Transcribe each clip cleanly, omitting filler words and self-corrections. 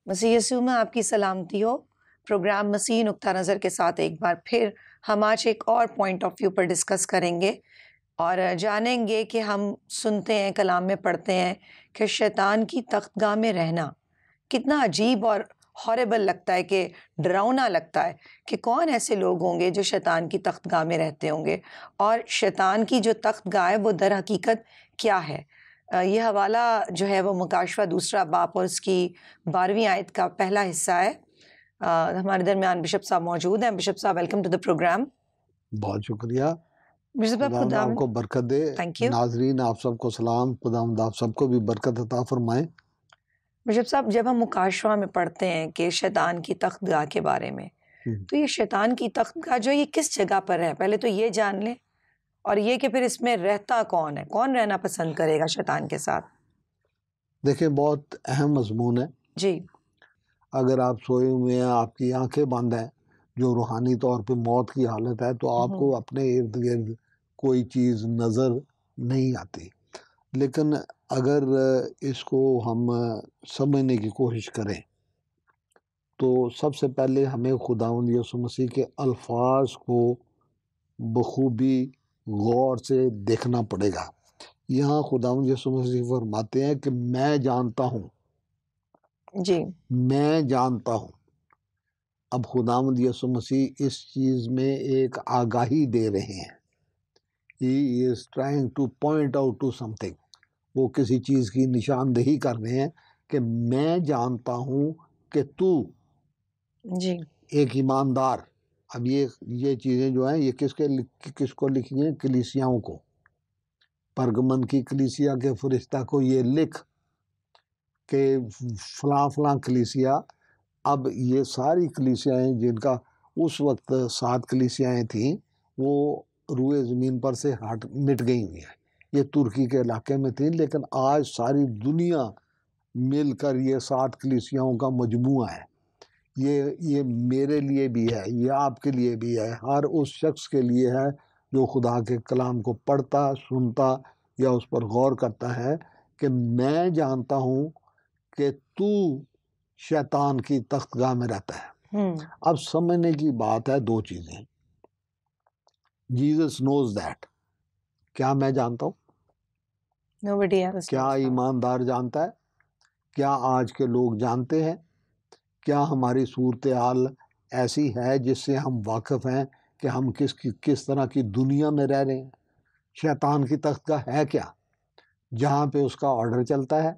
مسیح یسوع میں آپ کی سلامتی ہو۔ پروگرام مسیح نقطہ نظر کے ساتھ ایک بار پھر ہم آج ایک اور پوائنٹ آف ویو پر ڈسکس کریں گے اور جانیں گے کہ ہم سنتے ہیں، کلام میں پڑھتے ہیں کہ شیطان کی تخت گاہ میں رہنا کتنا عجیب اور ہاربل لگتا ہے، کہ ڈراؤنا لگتا ہے کہ کون ایسے لوگ ہوں گے جو شیطان کی تخت گاہ میں رہتے ہوں گے، اور شیطان کی جو تخت گاہ ہے وہ در حقیقت کیا ہے۔ یہ حوالہ جو ہے وہ مکاشفہ دوسرا باب اور اس کی 12ویں آیت کا پہلا حصہ ہے۔ ہمارے درمیان بشپ صاحب موجود ہیں۔ بشپ صاحب، ویلکم ٹو دا پروگرام۔ بہت شکریہ۔ بشپ صاحب، خداوند آپ کو برکت دے۔ Thank you. ناظرین آپ سب کو سلام، خداوند آپ سب کو بھی برکت عطا فرمائے۔ بشپ صاحب، جب ہم مکاشفہ میں پڑھتے ہیں کہ شیطان کی تخت گاہ کے بارے میں، تو یہ شیطان کی تخت گاہ جو یہ کس جگہ پر ہے، پہلے تو یہ جان لیں، اور یہ کہ پھر اس میں رہتا کون ہے، کون رہنا پسند کرے گا شیطان کے ساتھ؟ دیکھیں، بہت اہم مضمون ہے۔ جی، اگر آپ سوئے ہوئے ہیں، آپ کی آنکھیں بند ہیں، جو روحانی طور پہ موت کی حالت ہے، تو آپ کو اپنے ارد گرد کوئی چیز نظر نہیں آتی۔ لیکن اگر اس کو ہم سمجھنے کی کوشش کریں تو سب سے پہلے ہمیں خداوند یسوع مسیح کے الفاظ کو بخوبی غور سے دیکھنا پڑے گا۔ یہاں خداوند یسوع مسیح فرماتے ہیں کہ میں جانتا ہوں، جی، میں جانتا ہوں۔ اب خداوند یسوع مسیح اس چیز میں ایک آگاہی دے رہے ہیں۔ He is trying to point out to something۔ وہ کسی چیز کی نشاندہی کر رہے ہیں کہ میں جانتا ہوں کہ تو جی، ایک ایماندار۔ اب یہ چیزیں جو ہیں، یہ کس کو لکھی ہیں؟ کلیسیاؤں کو۔ پرگمن کی کلیسیا کے فرشتہ کو یہ لکھ کہ فلاں فلاں کلیسیا۔ اب یہ ساری کلیسیاں جن کا اس وقت 7 کلیسیاں تھیں، وہ روئے زمین پر سے مٹ گئی ہوئی ہیں۔ یہ ترکی کے علاقے میں تھیں، لیکن آج ساری دنیا مل کر یہ 7 کلیسیاؤں کا مجموعہ ہے۔ یہ میرے لیے بھی ہے، یہ آپ کے لیے بھی ہے، ہر اس شخص کے لیے ہے جو خدا کے کلام کو پڑھتا، سنتا یا اس پر غور کرتا ہے، کہ میں جانتا ہوں کہ تو شیطان کی تخت گاہ میں رہتا ہے۔ اب سمجھنے کی بات ہے 2 چیزیں۔ Jesus knows that. کیا میں جانتا ہوں؟ Nobody else کیا knows that. ایماندار جانتا ہے؟ کیا آج کے لوگ جانتے ہیں؟ کیا ہماری صورتحال ایسی ہے جس سے ہم واقف ہیں کہ ہم کس طرح کی دنیا میں رہ رہے ہیں؟ شیطان کی تخت گاہ ہے کیا؟ جہاں پہ اس کا آرڈر چلتا ہے،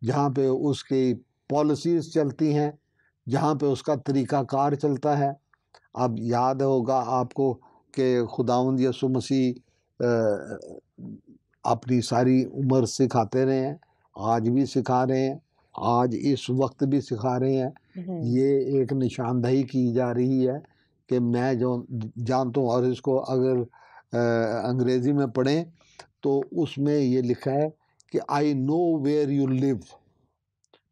جہاں پہ اس کی پالیسیز چلتی ہیں، جہاں پہ اس کا طریقہ کار چلتا ہے۔ اب یاد ہوگا آپ کو کہ خداوند یسوع مسیح اپنی ساری عمر سکھاتے رہے ہیں، آج بھی سکھا رہے ہیں، آج اس وقت بھی سکھا رہے ہیں۔ یہ ایک نشاندہی کی جا رہی ہے کہ میں جو جانتا ہوں، اور اس کو اگر انگریزی میں پڑھیں تو اس میں یہ لکھا ہے کہ I know where you live۔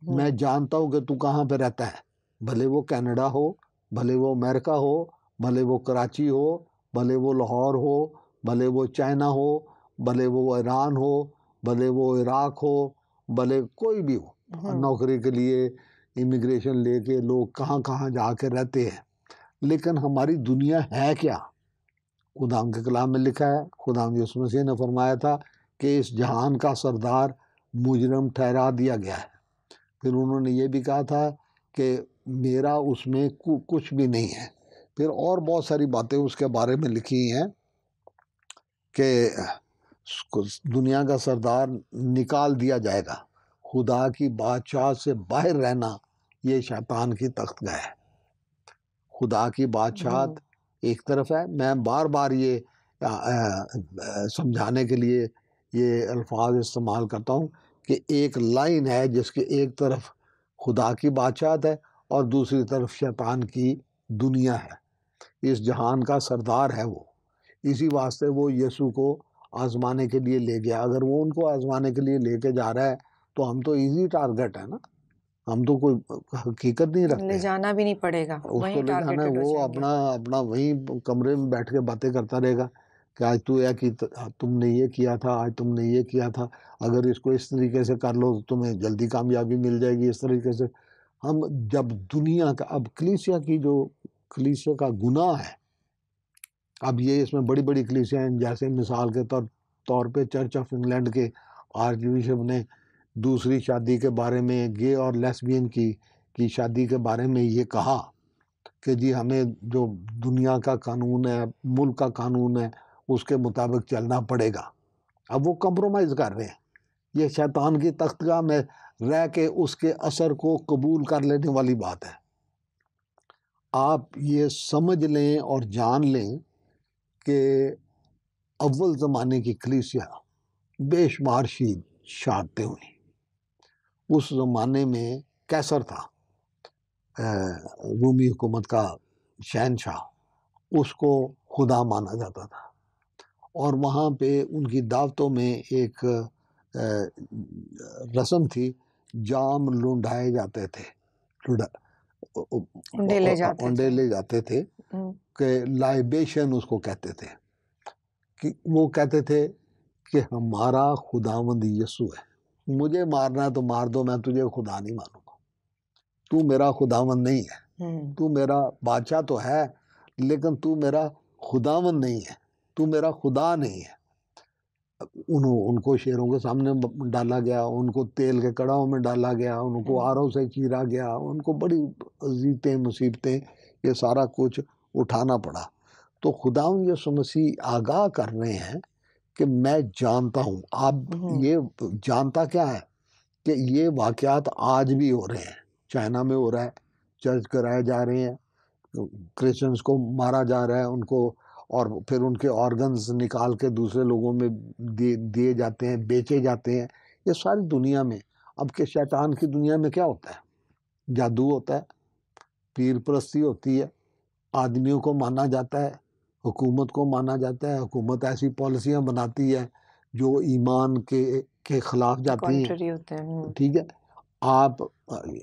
میں جانتا ہوں کہ تو کہاں پہ رہتا ہے، بھلے وہ کینیڈا ہو، بھلے وہ امریکہ ہو، بھلے وہ کراچی ہو، بھلے وہ لاہور ہو، بھلے وہ چائنا ہو، بھلے وہ ایران ہو، بھلے وہ عراق ہو، بھلے کوئی بھی ہو۔ نوکری کے لیے امیگریشن لے کے لوگ کہاں کہاں جا کے رہتے ہیں۔ لیکن ہماری دنیا ہے کیا؟ خداوند کے کلام میں لکھا ہے، خداوند یسوع مسیح نے فرمایا تھا کہ اس جہان کا سردار مجرم ٹھہرا دیا گیا ہے۔ پھر انہوں نے یہ بھی کہا تھا کہ میرا اس میں کچھ بھی نہیں ہے۔ پھر اور بہت ساری باتیں اس کے بارے میں لکھی ہیں کہ دنیا کا سردار نکال دیا جائے گا۔ خدا کی بادشاہ سے باہر رہنا یہ شیطان کی تخت گاہ ہے۔ خدا کی بادشاہت ایک طرف ہے۔ میں بار بار یہ سمجھانے کے لیے یہ الفاظ استعمال کرتا ہوں کہ ایک لائن ہے جس کے ایک طرف خدا کی بادشاہت ہے اور دوسری طرف شیطان کی دنیا ہے۔ اس جہان کا سردار ہے وہ، اسی واسطے وہ یسوع کو آزمانے کے لیے لے گیا۔ اگر وہ ان کو آزمانے کے لیے لے کے جا رہا ہے تو ہم تو ایزی ٹارگٹ ہے نا، ہم تو کوئی حقیقت نہیں رکھتے۔ لے جانا بھی نہیں پڑے گا، اس وہیں کو لے جانا ہے، وہ اپنا وہیں کمرے میں بیٹھ کے باتیں کرتا رہے گا کہ آج تو تم نے یہ کیا تھا، آج تم نے یہ کیا تھا، اگر اس کو اس طریقے سے کر لو تو تمہیں جلدی کامیابی مل جائے گی، اس طریقے سے۔ ہم جب دنیا کا اب کلیسیا کا گناہ ہے، اب یہ اس میں بڑی بڑی کلیسیاں ہیں، جیسے مثال کے طور پہ چرچ آف انگلینڈ کے آرچ بشپ نے دوسری شادی کے بارے میں، گے اور لیسبین کی شادی کے بارے میں یہ کہا کہ جی ہمیں جو دنیا کا قانون ہے، ملک کا قانون ہے، اس کے مطابق چلنا پڑے گا۔ اب وہ کمپرومائز کر رہے ہیں، یہ شیطان کی تختگاہ میں رہ کے اس کے اثر کو قبول کر لینے والی بات ہے۔ آپ یہ سمجھ لیں اور جان لیں کہ اول زمانے کی کلیسیا بے شمار شہادتیں ہوئی۔ اس زمانے میں کیسر تھا، رومی حکومت کا شہنشاہ، اس کو خدا مانا جاتا تھا، اور وہاں پہ ان کی دعوتوں میں ایک رسم تھی، جام لنڈائے جاتے تھے، انڈے لے جاتے تھے کہ لائبیشن اس کو کہتے تھے، کہ وہ کہتے تھے کہ ہمارا خداوند یسوع ہے، مجھے مارنا ہے تو مار دو، میں تجھے خدا نہیں مانوں گا، تو میرا خداوند نہیں ہے، تو میرا بادشاہ تو ہے لیکن تو میرا خداوند نہیں ہے، تو میرا خدا نہیں ہے۔ ان کو شیروں کے سامنے ڈالا گیا، ان کو تیل کے کڑاؤں میں ڈالا گیا، ان کو آروں سے چیرا گیا، ان کو بڑی اذیتیں مصیبتیں، یہ سارا کچھ اٹھانا پڑا۔ تو خداوند یسوع مسیح آگاہ کر رہے ہیں کہ میں جانتا ہوں۔ آپ یہ جانتا کیا ہے کہ یہ واقعات آج بھی ہو رہے ہیں، چائنا میں ہو رہا ہے، چرچ کرائے جا رہے ہیں، کرسچنز کو مارا جا رہا ہے، ان کو، اور پھر ان کے آرگنز نکال کے دوسرے لوگوں میں دیے جاتے ہیں، بیچے جاتے ہیں، یہ ساری دنیا میں۔ اب کہ شیطان کی دنیا میں کیا ہوتا ہے؟ جادو ہوتا ہے، پیر پرستی ہوتی ہے، آدمیوں کو مانا جاتا ہے، حکومت کو مانا جاتا ہے، حکومت ایسی پالیسیاں بناتی ہے جو ایمان کے خلاف جاتی ہیں، ٹھیک ہے۔ آپ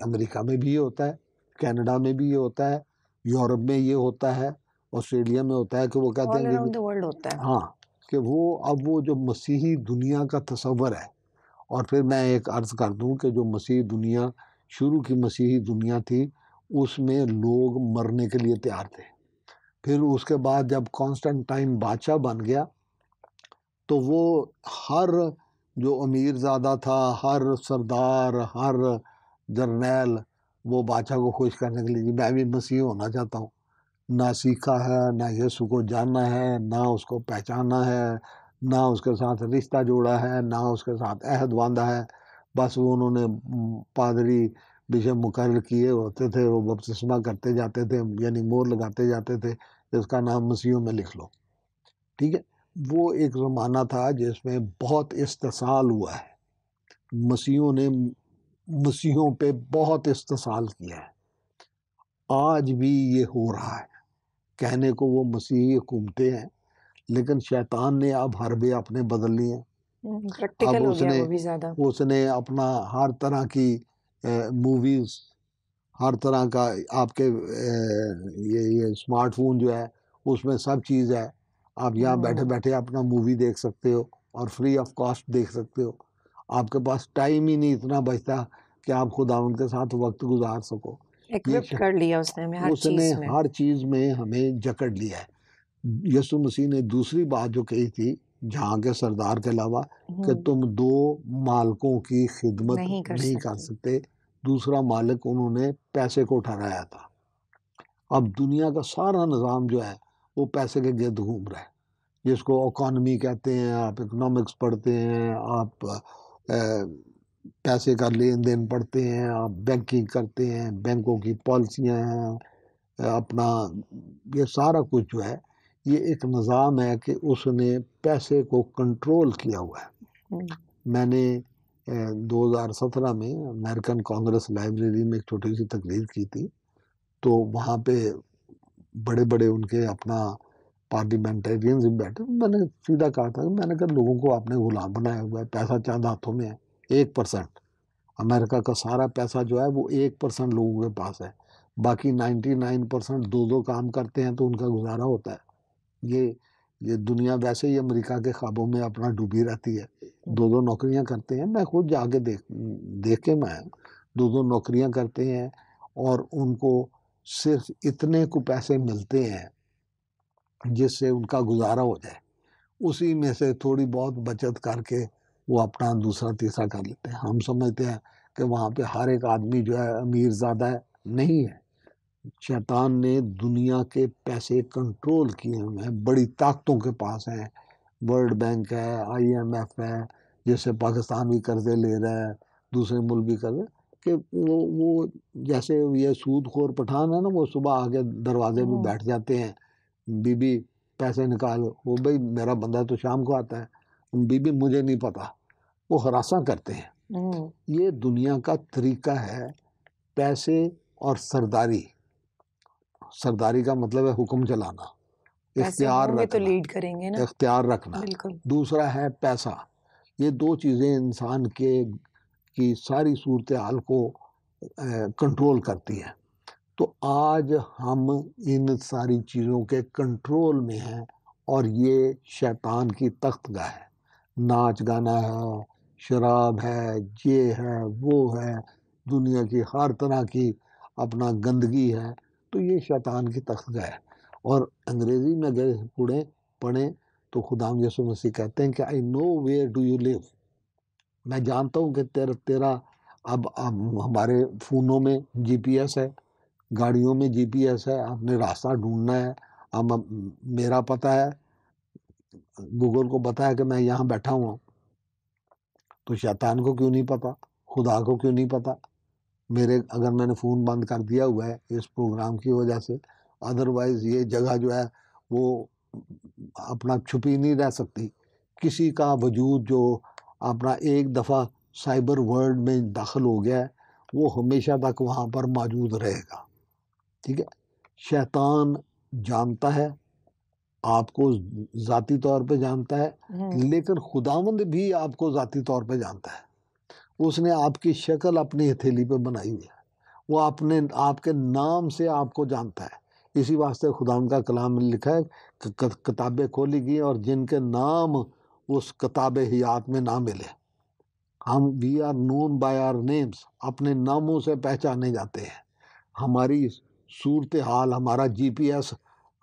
امریکہ میں بھی یہ ہوتا ہے، کینیڈا میں بھی یہ ہوتا ہے، یورپ میں یہ ہوتا ہے، آسٹریلیا میں ہوتا ہے، کہ وہ کہتے ہیں کہ ہاں، کہ وہ جو مسیحی دنیا کا تصور ہے۔ اور پھر میں ایک عرض کر دوں کہ جو مسیحی دنیا، شروع کی مسیحی دنیا تھی، اس میں لوگ مرنے کے لیے تیار تھے۔ پھر اس کے بعد جب کانسٹنٹائن بادشاہ بن گیا تو وہ ہر جو امیر زادہ تھا، ہر سردار، ہر جرنیل، وہ بادشاہ کو خوش کرنے کے لیے میں بھی مسیح ہونا چاہتا ہوں، نہ سیکھا ہے، نہ یسوع کو جاننا ہے، نہ اس کو پہچانا ہے، نہ اس کے ساتھ رشتہ جوڑا ہے، نہ اس کے ساتھ عہد باندھا ہے، بس وہ انہوں نے پادری بشپ مقرر کیے ہوتے تھے، وہ بپتسمہ کرتے جاتے تھے، یعنی مور لگاتے جاتے تھے، اس کا نام مسیحوں میں لکھ لو، ٹھیک ہے۔ وہ ایک زمانہ تھا جس میں بہت استحصال ہوا ہے، مسیحوں نے مسیحوں پہ بہت استحصال کیا ہے۔ آج بھی یہ ہو رہا ہے، کہنے کو وہ مسیحی حکومتیں ہیں، لیکن شیطان نے اب حربے اپنے بدل لیے ہیں۔ اب اس نے اپنا ہر طرح کی موویز، ہر طرح کا، آپ کے یہ اسمارٹ فون جو ہے اس میں سب چیز ہے، آپ یہاں بیٹھے بیٹھے اپنا مووی دیکھ سکتے ہو اور فری آف کاسٹ دیکھ سکتے ہو۔ آپ کے پاس ٹائم ہی نہیں اتنا بچتا کہ آپ خداوند کے ساتھ وقت گزار سکو۔ کر لیا اس نے ہر چیز میں ہمیں جکڑ لیا ہے۔ یسوع مسیح نے دوسری بات جو کہی تھی جہاں کے سردار کے علاوہ، کہ تم دو مالکوں کی خدمت نہیں کر سکتے۔ دوسرا مالک انہوں نے پیسے کو ٹھہرایا تھا۔ اب دنیا کا سارا نظام جو ہے وہ پیسے کے گرد گھوم رہا ہے، جس کو اکانومی کہتے ہیں، آپ اکنامکس پڑھتے ہیں، آپ پیسے کا لین دین پڑھتے ہیں، آپ بینکنگ کرتے ہیں، بینکوں کی پالیسیاں ہیں، اپنا یہ سارا کچھ جو ہے یہ ایک نظام ہے کہ اس نے پیسے کو کنٹرول کیا ہوا ہے۔ میں نے 2017 میں امریکن کانگریس لائبریری میں ایک چھوٹی سی تقریر کی تھی، تو وہاں پہ بڑے بڑے ان کے اپنا پارلیمنٹرینز بھی بیٹھے، میں نے سیدھا کہا تھا کہ میں نے کہا لوگوں کو آپ نے غلام بنایا ہوا ہے، پیسہ چند ہاتھوں میں ہے، 1%۔ امریکہ کا سارا پیسہ جو ہے وہ 1% لوگوں کے پاس ہے، باقی 99% دو کام کرتے ہیں تو ان کا گزارا ہوتا ہے۔ یہ دنیا ویسے ہی امریکہ کے خوابوں میں اپنا ڈوبی رہتی ہے، دو نوکریاں کرتے ہیں۔ میں خود جا کے دیکھ کے میں 2 نوکریاں کرتے ہیں، اور ان کو صرف اتنے کو پیسے ملتے ہیں جس سے ان کا گزارا ہو جائے، اسی میں سے تھوڑی بہت بچت کر کے وہ اپنا دوسرا تیسرا کر لیتے ہیں۔ ہم سمجھتے ہیں کہ وہاں پہ ہر ایک آدمی جو ہے امیر زیادہ ہے، نہیں ہے۔ شیطان نے دنیا کے پیسے کنٹرول کیے ہوئے ہیں، بڑی طاقتوں کے پاس ہیں، ورلڈ بینک ہے، IMF ہے، جس سے پاکستان بھی قرضے لے رہا ہے، دوسرے ملک بھی قرضے، کہ وہ جیسے یہ سود خور پٹھان ہے نا، وہ صبح آگے دروازے پہ بیٹھ جاتے ہیں، بی بی پیسے نکال، وہ بھائی میرا بندہ تو شام کو آتا ہے، بی بی مجھے نہیں پتا، وہ ہراساں کرتے ہیں۔ یہ دنیا کا طریقہ ہے، پیسے اور سرداری۔ سرداری کا مطلب ہے حکم چلانا، اختیار ہوں گے تو رکھنا، لیڈ کریں گے نا، اختیار رکھنا۔ بالکل۔ دوسرا ہے پیسہ۔ یہ دو چیزیں انسان کی ساری صورتحال کو کنٹرول کرتی ہیں۔ تو آج ہم ان ساری چیزوں کے کنٹرول میں ہیں، اور یہ شیطان کی تخت گاہ ہے۔ ناچ گانا ہے، شراب ہے، یہ ہے، وہ ہے، دنیا کی ہر طرح کی اپنا گندگی ہے، تو یہ شیطان کی تخت گاہ ہے۔ اور انگریزی میں اگر پڑھیں تو خدا یسوع مسیح کہتے ہیں کہ I know where do you live، میں جانتا ہوں کہ تیرا اب ہمارے فونوں میں GPS ہے، گاڑیوں میں GPS ہے، آپ نے راستہ ڈھونڈنا ہے، اب میرا پتہ ہے، گوگل کو پتہ ہے کہ میں یہاں بیٹھا ہوں، تو شیطان کو کیوں نہیں پتا؟ خدا کو کیوں نہیں پتا؟ اگر میں نے فون بند کر دیا ہوا ہے اس پروگرام کی وجہ سے، ادروائز یہ جگہ جو ہے وہ اپنا چھپی نہیں رہ سکتی۔ کسی کا وجود جو اپنا ایک دفعہ سائبر ورلڈ میں داخل ہو گیا ہے، وہ ہمیشہ تک وہاں پر موجود رہے گا، ٹھیک ہے؟ شیطان جانتا ہے، آپ کو ذاتی طور پہ جانتا ہے، لیکن خداوند بھی آپ کو ذاتی طور پہ جانتا ہے۔ اس نے آپ کی شکل اپنی ہتھیلی پہ بنائی ہوئی ہے، وہ آپ کے نام سے آپ کو جانتا ہے۔ اسی واسطے خداوند کا کلام میں لکھا ہے کہ کتابیں کھولی گئی اور جن کے نام اس کتاب حیات میں نہ ملے، ہم we are known by our names، اپنے ناموں سے پہچانے جاتے ہیں۔ ہماری صورتحال، ہمارا GPS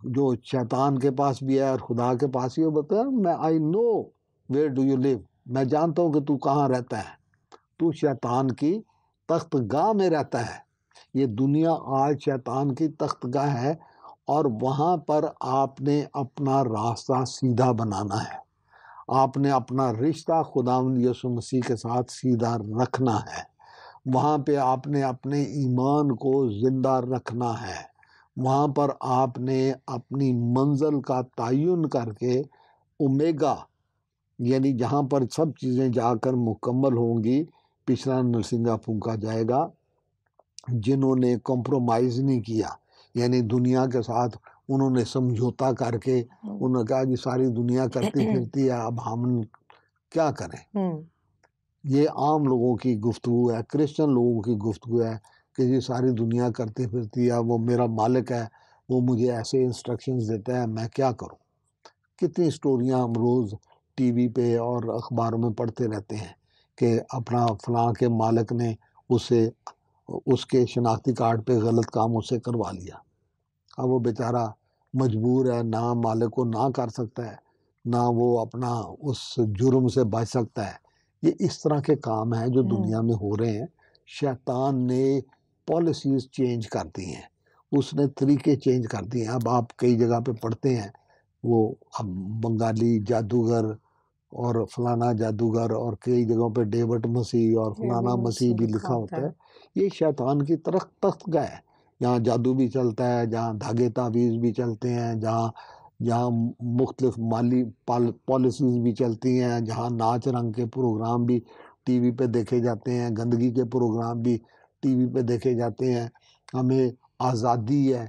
جو شیطان کے پاس بھی ہے اور خدا کے پاس ہی بتا ہے، میں I know where do you live، میں جانتا ہوں کہ تو کہاں رہتا ہے، تو شیطان کی تخت گاہ میں رہتا ہے۔ یہ دنیا آج شیطان کی تخت گاہ ہے، اور وہاں پر آپ نے اپنا راستہ سیدھا بنانا ہے، آپ نے اپنا رشتہ خداوند یسوع مسیح کے ساتھ سیدھا رکھنا ہے، وہاں پہ آپ نے اپنے ایمان کو زندہ رکھنا ہے، وہاں پر آپ نے اپنی منزل کا تعین کر کے اومیگا، یعنی جہاں پر سب چیزیں جا کر مکمل ہوں گی، پچھلا نرسنگا پھونکا جائے گا۔ جنہوں نے کمپرومائز نہیں کیا، یعنی دنیا کے ساتھ انہوں نے سمجھوتا کر کے انہوں نے کہا جی ساری دنیا کرتی پھرتی ہے، اب ہم کیا کریں۔ یہ عام لوگوں کی گفتگو ہے، کرسچن لوگوں کی گفتگو ہے کہ جی ساری دنیا کرتی پھرتی ہے، وہ میرا مالک ہے، وہ مجھے ایسے انسٹرکشنز دیتا ہے، میں کیا کروں۔ کتنی سٹوریاں ہم روز ٹی وی پہ اور اخباروں میں پڑھتے رہتے ہیں کہ اپنا فلاں کے مالک نے اس کے شناختی کارڈ پہ غلط کام اس سے کروا لیا، اب وہ بیچارہ مجبور ہے، نہ مالک کو نہ کر سکتا ہے، نہ وہ اپنا اس جرم سے بچ سکتا ہے۔ یہ اس طرح کے کام ہیں جو دنیا میں ہو رہے ہیں۔ شیطان نے پالیسیز چینج کر دی ہیں، اس نے طریقے چینج کر دیے ہیں۔ اب آپ کئی جگہ پہ پڑھتے ہیں وہ اب بنگالی جادوگر اور فلانا جادوگر، اور کئی جگہوں پہ ڈیوڈ مسیح اور فلانا مسیح بھی لکھا ہوتا ہے۔ یہ شیطان کی طرف تخت گئے ہے، جہاں جادو بھی چلتا ہے، جہاں دھاگے تعویذ بھی چلتے ہیں، جہاں مختلف مالی پالیسیز بھی چلتی ہیں، جہاں ناچ رنگ کے پروگرام بھی ٹی وی پہ دیکھے جاتے ہیں، گندگی کے پروگرام بھی ٹی وی پہ دیکھے جاتے ہیں۔ ہمیں آزادی ہے،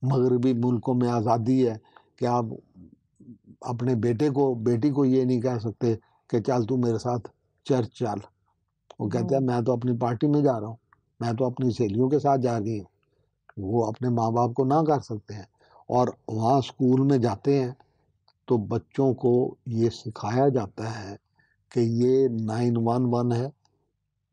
مغربی ملکوں میں آزادی ہے کہ آپ اپنے بیٹی کو یہ نہیں کہہ سکتے کہ چل تو میرے ساتھ چرچ چل، وہ کہتے ہیں میں تو اپنی پارٹی میں جا رہا ہوں، میں تو اپنی سہیلیوں کے ساتھ جا رہی ہوں۔ وہ اپنے ماں باپ کو نہ کر سکتے ہیں، اور وہاں اسکول میں جاتے ہیں تو بچوں کو یہ سکھایا جاتا ہے کہ یہ 911 ہے،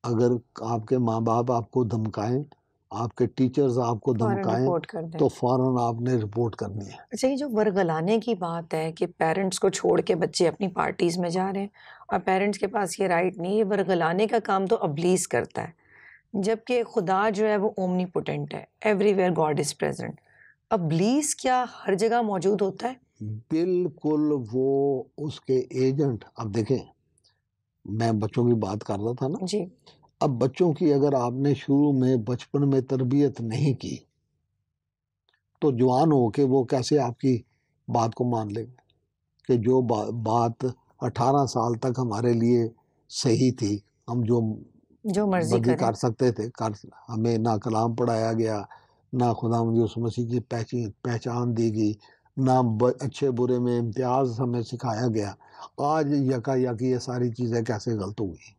اگر آپ کے ماں باپ آپ کو دھمکائیں آپ کے ٹیچرز آپ کو فوراً دھمکائیں رپورٹ کر دیں. تو فوراً آپ نے رپورٹ کرنی ہے. اچھا، یہ جو ورگلانے کی بات ہے کہ پیرنٹس کو چھوڑ کے بچے اپنی پارٹیز میں جا رہے ہیں اور پیرنٹس کے پاس یہ رائٹ نہیں، یہ ورگلانے کا کام تو ابلیس کرتا ہے، جبکہ خدا جو ہے وہ اومنی پوٹینٹ ہے، every where God is present. ابلیس کیا ہر جگہ موجود ہوتا ہے؟ بالکل، وہ اس کے ایجنٹ. اب دیکھیں، میں بچوں کی بات کر رہا تھا نا. جی. اب بچوں کی اگر آپ نے شروع میں بچپن میں تربیت نہیں کی تو جوان ہو کے وہ کیسے آپ کی بات کو مان لیں گے؟ کہ جو بات 18 سال تک ہمارے لیے صحیح تھی، ہم جو مرضی مرضی کریں. کر سکتے تھے، ہمیں نہ کلام پڑھایا گیا، نہ خدا یسوع مسیح کی پہچان دی گئی، نہ اچھے برے میں امتیاز ہمیں سکھایا گیا. آج یکا یہ ساری چیزیں کیسے غلط ہوئی؟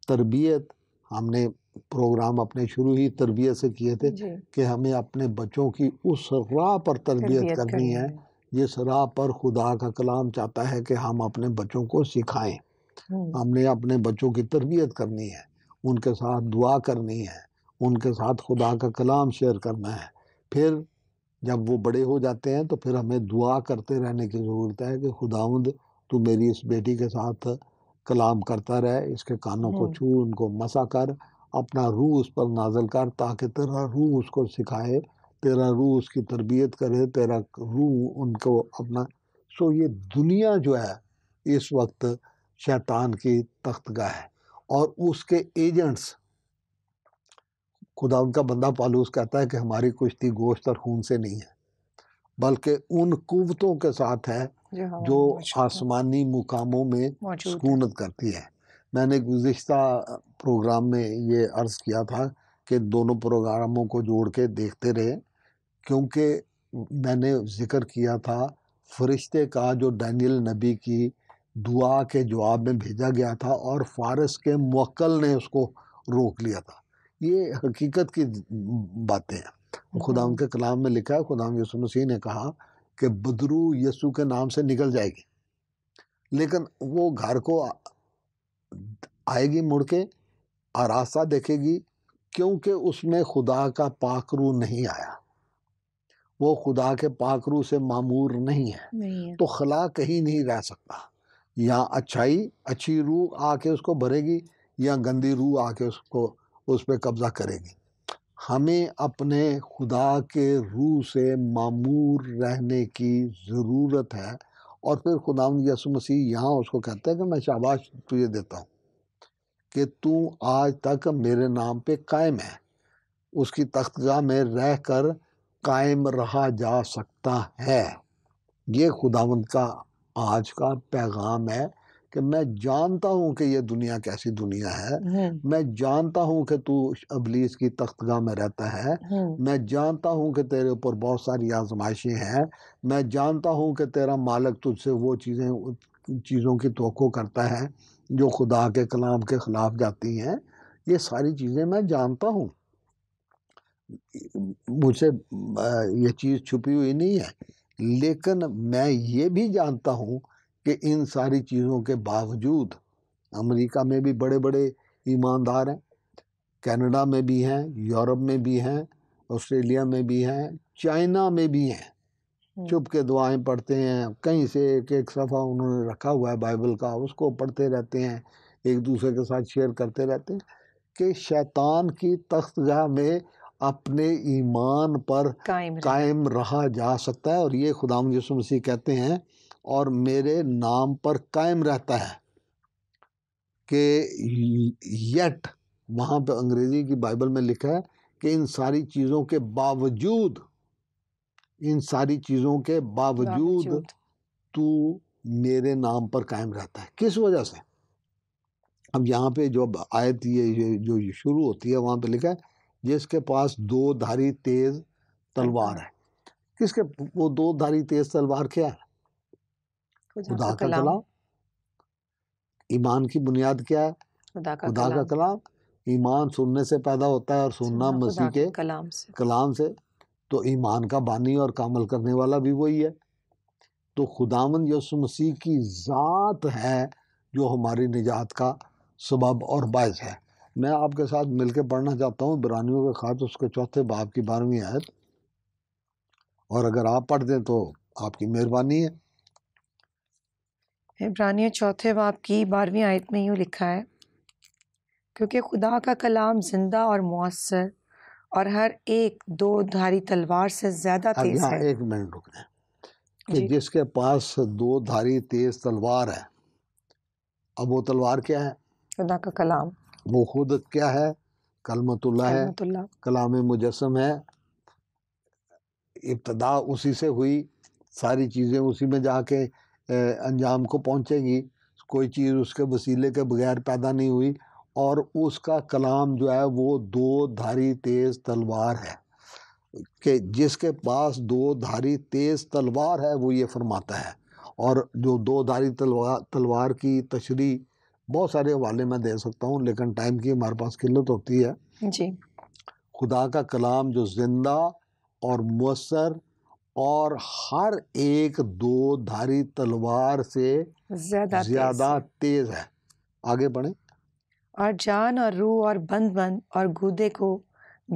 تربیت، ہم نے پروگرام اپنے شروع ہی تربیت سے کیے تھے جی. کہ ہمیں اپنے بچوں کی اس راہ پر تربیت کرنی ہے جس راہ پر خدا کا کلام چاہتا ہے کہ ہم اپنے بچوں کو سکھائیں. ہم نے اپنے بچوں کی تربیت کرنی ہے، ان کے ساتھ دعا کرنی ہے، ان کے ساتھ خدا کا کلام شیئر کرنا ہے. پھر جب وہ بڑے ہو جاتے ہیں تو پھر ہمیں دعا کرتے رہنے کی ضرورت ہے کہ خداوند تو میری اس بیٹی کے ساتھ کلام کرتا رہے، اس کے کانوں کو چھو، ان کو مسا کر، اپنا روح اس پر نازل کر تاکہ تیرا روح اس کو سکھائے، تیرا روح اس کی تربیت کرے، تیرا روح ان کو اپنا. یہ دنیا جو ہے اس وقت شیطان کی تخت گاہ ہے اور اس کے ایجنٹس. خدا ان کا بندہ پالوس کہتا ہے کہ ہماری کشتی گوشت اور خون سے نہیں ہے بلکہ ان قوتوں کے ساتھ ہے جو آسمانی مقاموں میں سکونت کرتی ہے. میں نے گزشتہ پروگرام میں یہ عرض کیا تھا کہ دونوں پروگراموں کو جوڑ کے دیکھتے رہے، کیونکہ میں نے ذکر کیا تھا فرشتے کا جو دانیل نبی کی دعا کے جواب میں بھیجا گیا تھا اور فارس کے موکل نے اس کو روک لیا تھا. یہ حقیقت کی باتیں ہیں. خدا ان کے کلام میں لکھا ہے، خدا یسوع مسیح نے کہا کہ بدرو یسوع کے نام سے نکل جائے گی، لیکن وہ گھر کو آئے گی مڑ کے اور راستہ دیکھے گی، کیونکہ اس میں خدا کا پاک روح نہیں آیا، وہ خدا کے پاک روح سے معمور نہیں ہے. تو خلا کہیں نہیں رہ سکتا. یا اچھی روح آ کے اس کو بھرے گی یا گندی روح آ کے اس پہ قبضہ کرے گی. ہمیں اپنے خدا کے روح سے معمور رہنے کی ضرورت ہے. اور پھر خداوند یسوع مسیح یہاں اس کو کہتا ہے کہ میں شاباش تجھے دیتا ہوں کہ تو آج تک میرے نام پہ قائم ہے. اس کی تختگاہ میں رہ کر قائم رہا جا سکتا ہے. یہ خداوند کا آج کا پیغام ہے کہ میں جانتا ہوں کہ یہ دنیا کیسی دنیا ہے، میں جانتا ہوں کہ تو ابلیس کی تختگاہ میں رہتا ہے، میں جانتا ہوں کہ تیرے اوپر بہت ساری آزمائشیں ہیں، میں جانتا ہوں کہ تیرا مالک تجھ سے وہ چیزوں کی توقع کرتا ہے جو خدا کے کلام کے خلاف جاتی ہیں. یہ ساری چیزیں میں جانتا ہوں، مجھ سے یہ چیز چھپی ہوئی نہیں ہے. لیکن میں یہ بھی جانتا ہوں کہ ان ساری چیزوں کے باوجود امریکہ میں بھی بڑے بڑے ایماندار ہیں، کینیڈا میں بھی ہیں، یورپ میں بھی ہیں، آسٹریلیا میں بھی ہیں، چائنا میں بھی ہیں. چپ کے دعائیں پڑھتے ہیں، کہیں سے ایک صفحہ انہوں نے رکھا ہوا ہے بائبل کا، اس کو پڑھتے رہتے ہیں، ایک دوسرے کے ساتھ شیئر کرتے رہتے ہیں کہ شیطان کی تختگاہ میں اپنے ایمان پر قائم رہا جا سکتا ہے. اور یہ خداوند یسوع مسیح کہتے ہیں اور میرے نام پر قائم رہتا ہے کہ یٹ، وہاں پہ انگریزی کی بائبل میں لکھا ہے کہ ان ساری چیزوں کے باوجود تو میرے نام پر قائم رہتا ہے. کس وجہ سے؟ اب یہاں پہ جو آیت یہ جو شروع ہوتی ہے وہاں پہ لکھا ہے جس کے پاس 2 دھاری تیز تلوار ہے. کس کے وہ 2 دھاری تیز تلوار کیا ہے؟ خدا کا کلام. ایمان کی بنیاد کیا ہے؟ خدا کا کلام. ایمان سننے سے پیدا ہوتا ہے اور سننا مسیح کے کلام سے. تو ایمان کا بانی اور کامل کرنے والا بھی وہی ہے. تو خداوند یسوع مسیح کی ذات ہے جو ہماری نجات کا سبب اور باعث ہے. میں آپ کے ساتھ مل کے پڑھنا چاہتا ہوں عبرانیوں کے خط اس کے 4 باب کی 12ویں آیت، اور اگر آپ پڑھ دیں تو آپ کی مہربانی ہے۔ عبرانیہ 4 باب کی 12ویں آیت میں یوں لکھا ہے، کیونکہ خدا کا کلام زندہ اور مؤثر اور ہر ایک دو دھاری تلوار سے زیادہ اب تیز یہاں ہے۔ 1 منٹ رکیں کہ جی، جس کے پاس 2 دھاری تیز تلوار ہے، اب وہ تلوار کیا ہے؟ خدا کا کلام، وہ خود کیا ہے؟ کلمت اللہ ہے، کلمت اللہ۔ کلام مجسم ہے، ابتدا اسی سے ہوئی، ساری چیزیں اسی میں جا کے انجام کو پہنچے گی، کوئی چیز اس کے وسیلے کے بغیر پیدا نہیں ہوئی، اور اس کا کلام جو ہے وہ 2 دھاری تیز تلوار ہے، کہ جس کے پاس 2 دھاری تیز تلوار ہے وہ یہ فرماتا ہے۔ اور جو 2 دھاری تلوار کی تشریح بہت سارے حوالے میں دے سکتا ہوں، لیکن ٹائم کی ہمارے پاس قلت ہوتی ہے۔ جی، خدا کا کلام جو زندہ اور مؤثر اور ہر ایک 2 دھاری تلوار سے زیادہ تیز ہے۔ آگے بڑھیں۔ اور جان اور روح اور بند اور گودے کو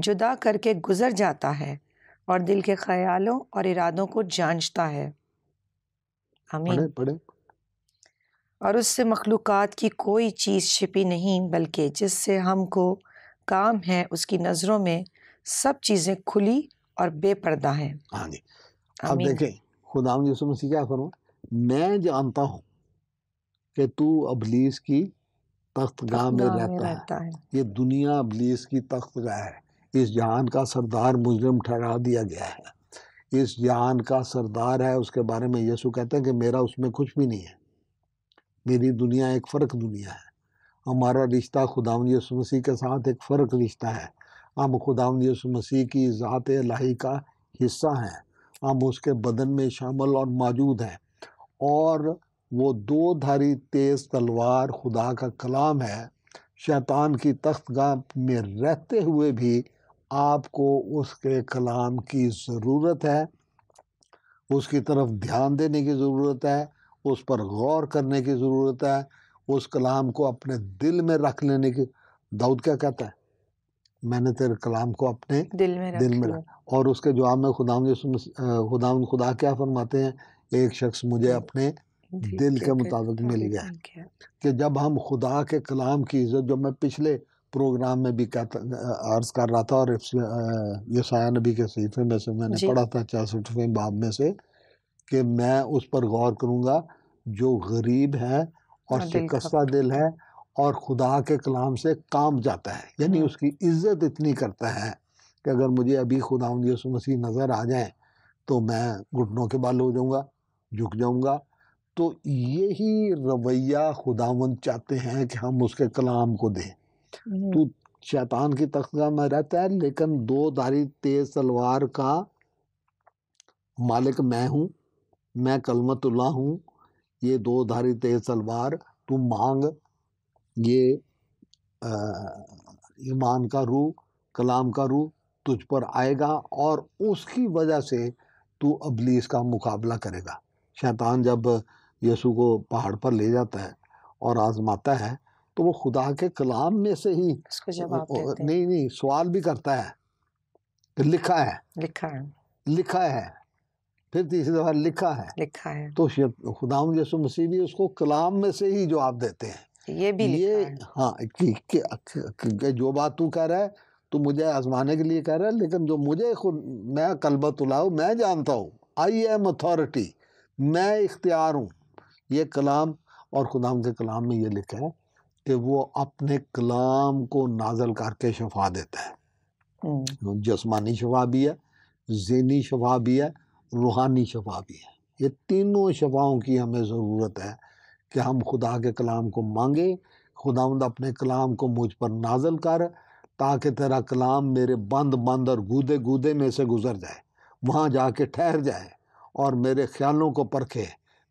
جدا کر کے گزر جاتا ہے اور دل کے خیالوں اور ارادوں کو جانچتا ہے۔ آمین۔ پڑھیں۔ اور اس سے مخلوقات کی کوئی چیز چھپی نہیں، بلکہ جس سے ہم کو کام ہے اس کی نظروں میں سب چیزیں کھلی اور بے پردہ ہیں۔ ہاں جی، اب آمین۔ دیکھیں خدا یسوع مسیح کیا فرما، میں جانتا ہوں کہ تو ابلیس کی تخت گاہ میں رہتا ہے۔ یہ دنیا ابلیس کی تخت گاہ ہے، اس جہان کا سردار مجرم ٹھہرا دیا گیا ہے، اس جہان کا سردار ہے۔ اس کے بارے میں یسوع کہتے ہیں کہ میرا اس میں کچھ بھی نہیں ہے، میری دنیا ایک فرق دنیا ہے۔ ہمارا رشتہ خداوند یسوع مسیح کے ساتھ ایک فرق رشتہ ہے۔ ہم خداوند یسوع مسیح کی ذات الہی کا حصہ ہیں، ہم اس کے بدن میں شامل اور موجود ہیں، اور وہ 2 دھاری تیز تلوار خدا کا کلام ہے۔ شیطان کی تخت گاہ میں رہتے ہوئے بھی آپ کو اس کے کلام کی ضرورت ہے، اس کی طرف دھیان دینے کی ضرورت ہے، اس پر غور کرنے کی ضرورت ہے، اس کلام کو اپنے دل میں رکھ لینے کی۔ داؤد کیا کہتا ہے؟ میں نے تیرے کلام کو اپنے دل میں رکھ، اور اس کے جواب میں خدا کیا فرماتے ہیں؟ ایک شخص مجھے اپنے دل کے مطابق مل گیا۔ کہ جب ہم خدا کے کلام کی عزت، جو میں پچھلے پروگرام میں بھی عرض کر رہا تھا، اور یسایہ نبی کے صحیفے میں سے میں نے پڑھا تھا 66ویں باب میں سے، کہ میں اس پر غور کروں گا جو غریب ہے اور شکستہ دل ہے اور خدا کے کلام سے کام جاتا ہے، یعنی اس کی عزت اتنی کرتا ہے کہ اگر مجھے ابھی خداوند یسوع مسیح نظر آ جائیں تو میں گھٹنوں کے بال ہو جاؤں گا، جھک جاؤں گا۔ تو یہی رویہ خداوند چاہتے ہیں کہ ہم اس کے کلام کو دیں۔ تو شیطان کی تخت گاہ میں رہتا ہے، لیکن 2 دھاری تیز تلوار کا مالک میں ہوں، میں کلمت اللہ ہوں۔ یہ 2 دھاری تیز تلوار تو مانگ، یہ ایمان کا روح، کلام کا روح تجھ پر آئے گا، اور اس کی وجہ سے تو ابلیس کا مقابلہ کرے گا۔ شیطان جب یسوع کو پہاڑ پر لے جاتا ہے اور آزماتا ہے تو وہ خدا کے کلام میں سے ہی اس کو جواب دیتے ہیں۔ نہیں سوال بھی کرتا ہے کہ لکھا ہے، پھر تیسری دفعہ لکھا ہے، تو خداوند یسوع مسیح بھی اس کو کلام میں سے ہی جواب دیتے ہیں۔ یہ بھی ہاں، کہ جو بات تو کہہ رہا ہے تو مجھے آزمانے کے لیے کہہ رہا ہے، لیکن جو مجھے میں کلبۃ اللہ ہوں، میں جانتا ہوں، آئی ایم اتھارٹی، میں اختیار ہوں۔ یہ کلام، اور خداوند کے کلام میں یہ لکھا ہے کہ وہ اپنے کلام کو نازل کر کے شفا دیتا ہے۔ جسمانی شفا بھی ہے، ذہنی شفا بھی ہے، روحانی شفا بھی ہے۔ یہ تینوں شفاؤں کی ہمیں ضرورت ہے کہ ہم خدا کے کلام کو مانگیں۔ خداوند اپنے کلام کو مجھ پر نازل کر، تاکہ تیرا کلام میرے بند اور گودے میں سے گزر جائے، وہاں جا کے ٹھہر جائے اور میرے خیالوں کو پرکھے،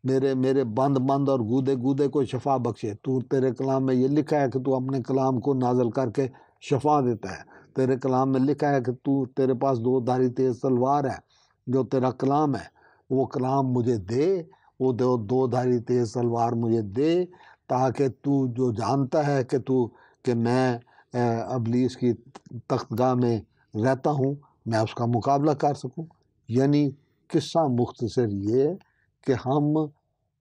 میرے بند اور گودے کو شفا بخشے۔ تیرے کلام میں یہ لکھا ہے کہ تو اپنے کلام کو نازل کر کے شفا دیتا ہے۔ تیرے کلام میں لکھا ہے کہ تیرے پاس 2 دھاری تیز تلوار ہے، جو تیرا کلام ہے، وہ کلام مجھے دے، وہ 2 دھاری تیز تلوار مجھے دے، تاکہ تو جو جانتا ہے کہ میں ابلیس کی تختگاہ میں رہتا ہوں میں اس کا مقابلہ کر سکوں۔ یعنی قصہ مختصر یہ کہ ہم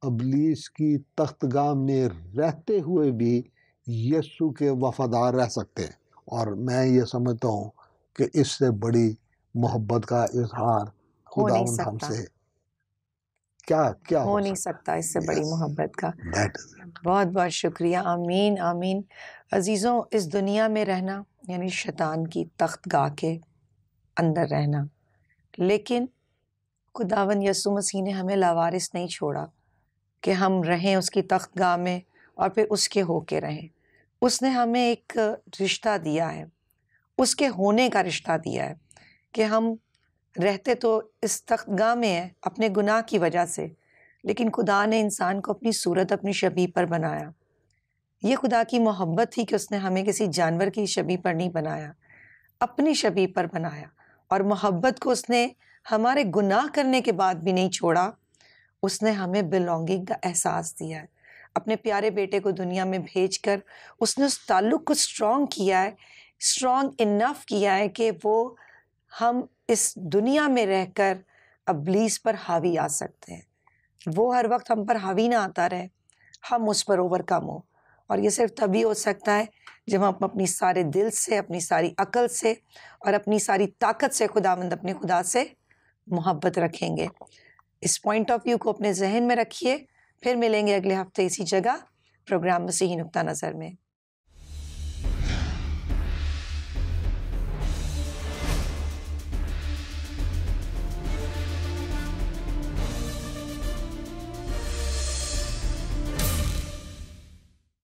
ابلیس کی تختگاہ میں رہتے ہوئے بھی یسوع کے وفادار رہ سکتے ہیں، اور میں یہ سمجھتا ہوں کہ اس سے بڑی محبت کا اظہار ہو نہیں خداوند ہم سکتا، سے کیا ہو نہیں سکتا اس سے بڑی محبت کا۔ That is it. بہت بہت شکریہ، آمین آمین۔ عزیزوں، اس دنیا میں رہنا یعنی شیطان کی تخت گاہ کے اندر رہنا، لیکن خداوند یسوع مسیح نے ہمیں لاوارث نہیں چھوڑا کہ ہم رہیں اس کی تخت گاہ میں اور پھر اس کے ہو کے رہیں۔ اس نے ہمیں ایک رشتہ دیا ہے، اس کے ہونے کا رشتہ دیا ہے کہ ہم رہتے تو اس تخت گاہ میں ہیں اپنے گناہ کی وجہ سے، لیکن خدا نے انسان کو اپنی صورت اپنی شبیہ پر بنایا۔ یہ خدا کی محبت تھی کہ اس نے ہمیں کسی جانور کی شبیہ پر نہیں بنایا، اپنی شبیہ پر بنایا، اور محبت کو اس نے ہمارے گناہ کرنے کے بعد بھی نہیں چھوڑا۔ اس نے ہمیں بلونگنگ کا احساس دیا ہے، اپنے پیارے بیٹے کو دنیا میں بھیج کر اس نے اس تعلق کو اسٹرانگ کیا ہے، اسٹرانگ انف کیا ہے کہ وہ ہم اس دنیا میں رہ کر ابلیس پر حاوی آ سکتے ہیں۔ وہ ہر وقت ہم پر حاوی نہ آتا رہے، ہم اس پر اوور کم ہو، اور یہ صرف تبھی ہو سکتا ہے جب ہم اپنی سارے دل سے، اپنی ساری عقل سے اور اپنی ساری طاقت سے خداوند اپنے خدا سے محبت رکھیں گے۔ اس پوائنٹ آف ویو کو اپنے ذہن میں رکھیے، پھر ملیں گے اگلے ہفتے اسی جگہ پروگرام مسیحی نقطہ نظر میں۔